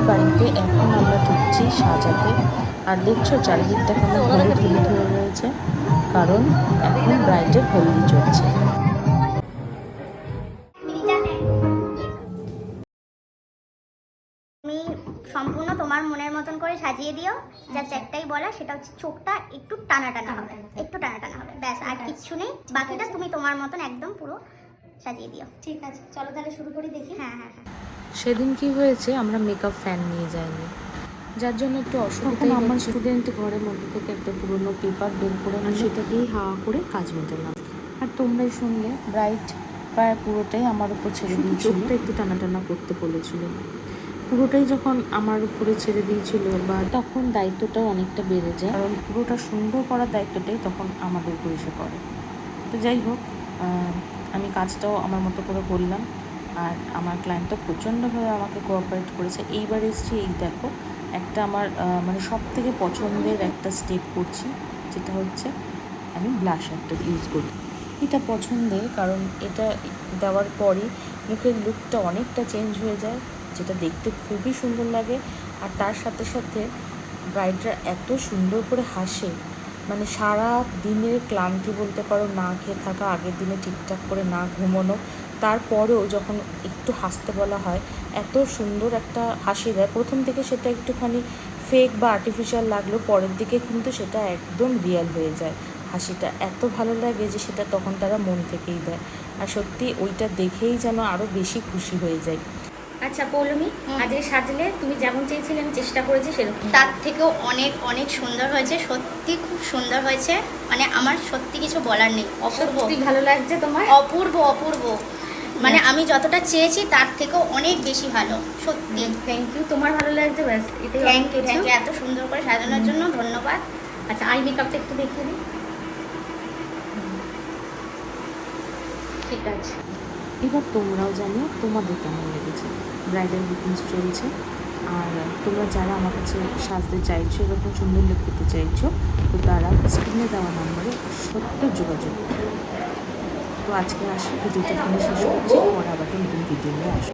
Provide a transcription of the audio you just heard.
বাড়িতে এখন আমরা ঢুকছি সাজাতে। আর দেখছো চারিদিকটা কেমন হলুদ হলুদ হয়ে রয়েছে, কারণ এখন ব্রাইডের হলদি চলছে। তুমি সম্পূর্ণ তোমার মনের মতন করে সাজিয়ে দিও। জাস্ট একটাই বলা, সেটা হচ্ছে চোখটা একটু টানা টানা হবে, একটু টানা টানা হবে, ব্যাস, আর কিচ্ছু নেই। বাকিটা তুমি তোমার মতন একদম পুরো সাজিয়ে দিও। ঠিক আছে, চলো তাহলে শুরু করি, দেখি। হ্যাঁ হ্যাঁ হ্যাঁ। সেদিন কি হয়েছে, আমরা মেকআপ ফ্যান নিয়ে যাইনি, যার জন্য একটু অসুবিধা। আমার স্টুডেন্ট ঘরের মধ্যে থেকে একটা পুরোনো পেপার বের করে সেটা দিয়ে হাওয়া করে কাজ মেটালাম। আর তোমরাই শুনলে, ব্রাইট প্রায় পুরোটাই আমার উপর ছেড়ে দিয়েছিল। চোখটা একটু টানা টানা করতে বলেছিল, পুরোটাই যখন আমার উপরে ছেড়ে দিয়েছিল, বা তখন দায়িত্বটাও অনেকটা বেড়ে যায়, কারণ পুরোটা সুন্দর করার দায়িত্বটাই তখন আমাদের উপর এসে পড়ে। তো যাই হোক, আমি কাজটাও আমার মতো করে করলাম। আর আমার ক্লায়েন্টটা প্রচণ্ডভাবে আমাকে কোঅপারেট করেছে। এইবার এসেছি, এই দেখো একটা আমার মানে সব থেকে পছন্দের একটা স্টেপ করছি, যেটা হচ্ছে আমি ব্লাশারটা ইউজ করি। এটা পছন্দের কারণ এটা দেওয়ার পরই মুখের লুকটা অনেকটা চেঞ্জ হয়ে যায়, যেটা দেখতে খুবই সুন্দর লাগে। আর তার সাথে সাথে ব্রাইডরা এত সুন্দর করে হাসে, মানে সারা দিনের ক্লান্তি বলতে পারো, না খেয়ে থাকা, আগের দিনে ঠিকঠাক করে না ঘুমোনো, তারপরেও যখন একটু হাসতে বলা হয়, এত সুন্দর একটা হাসি দেয়। প্রথম থেকে সেটা একটুখানি ফেক বা আর্টিফিশিয়াল লাগলেও পরের দিকে কিন্তু সেটা একদম রিয়েল হয়ে যায়। হাসিটা এত ভালো লাগে যে সেটা তখন তারা মন থেকেই দেয়। আর সত্যি ওইটা দেখেই যেন আরও বেশি খুশি হয়ে যায়। আচ্ছা পৌলমী, আজকে সাজলে তুমি যেমন চেয়েছিলে, আমি চেষ্টা করেছি সেরকম। তার থেকেও অনেক অনেক সুন্দর হয়েছে, সত্যি খুব সুন্দর হয়েছে। মানে আমার সত্যি কিছু বলার নেই, অপূর্ব। সত্যি ভালো লাগছে তোমার? অপূর্ব অপূর্ব, মানে আমি যতটা চেয়েছি তার থেকেও অনেক বেশি ভালো, সত্যি। থ্যাংক ইউ, তোমার ভালো লাগছে, ব্যাস এটাই। থ্যাংক ইউ, থ্যাংক ইউ, এত সুন্দর করে সাজানোর জন্য ধন্যবাদ। আচ্ছা, আই মেকআপটা একটু দেখিয়ে দিই। ঠিক আছে, এবার তোমরাও জানিও তোমাদের কেমন লেগেছে। ব্রাইডাল বুকিংস চলছে, আর তোমরা যারা আমার কাছে সাজতে চাইছো, এরকম সুন্দর লুক পেতে চাইছো, তো তারা স্ক্রিনে দেওয়া নম্বরে সত্য যোগাযোগ করো। তো আজকে আসি, ভিডিওটা এখানে শেষ করছি, পরে আবার নতুন ভিডিও নিয়ে আসবো।